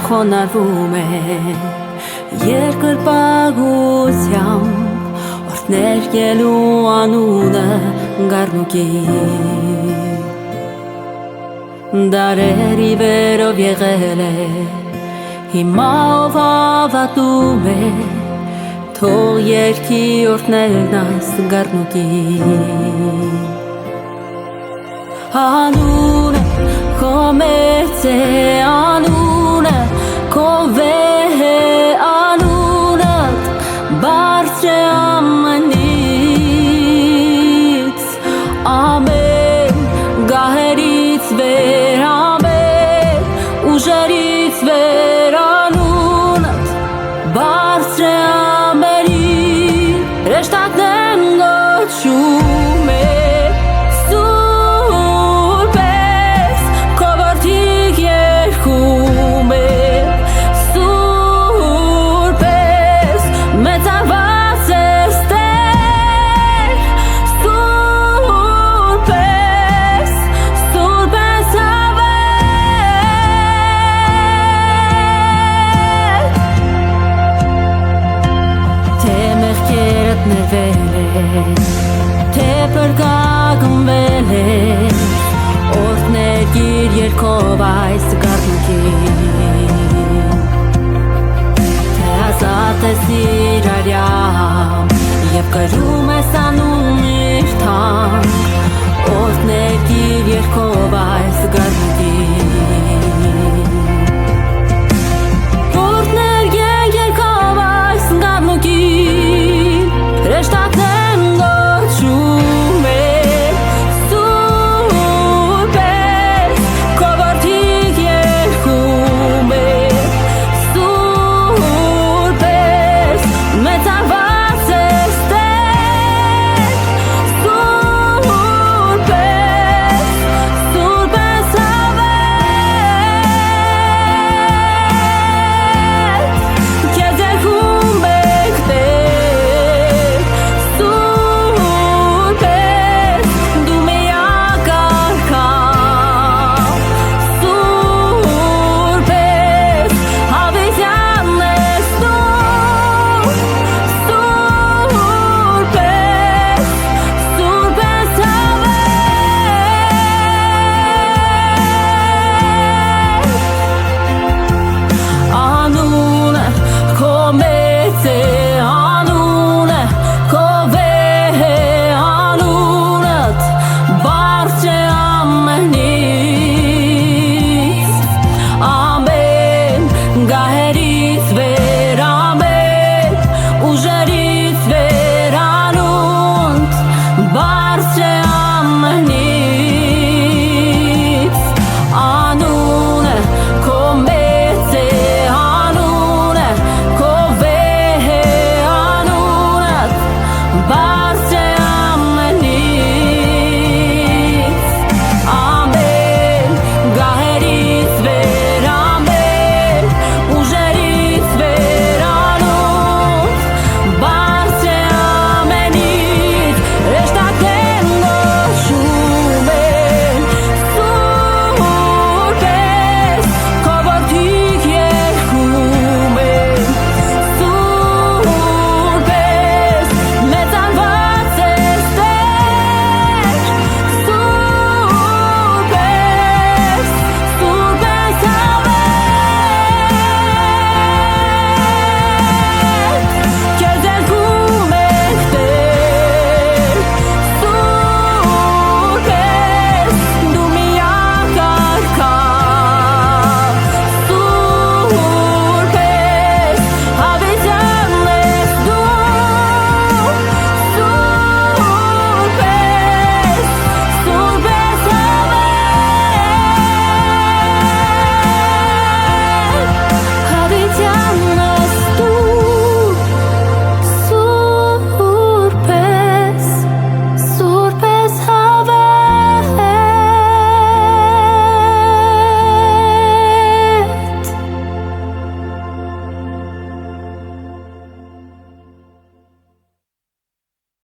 խոնարհվում է երկրպագությամբ օրհներ ելու անունը գառնուկի դարերի վերով եղել է հիմա ով հավատում է թող երկի օրհներն այս գառնուկին Անունը քո մեծ է անունը քո վեհ է անունդ բարձր է ամենից ամեն գահերից վեր ամեն ուժերից վեր անունդ բարձր է ամենից հրեշտակներն գոչում է Թե պրկագնվել է օրհներ գիր երկով այս գառնուկին Թե ազատ ես իրարյամ և կրում ես անուն իր թանկ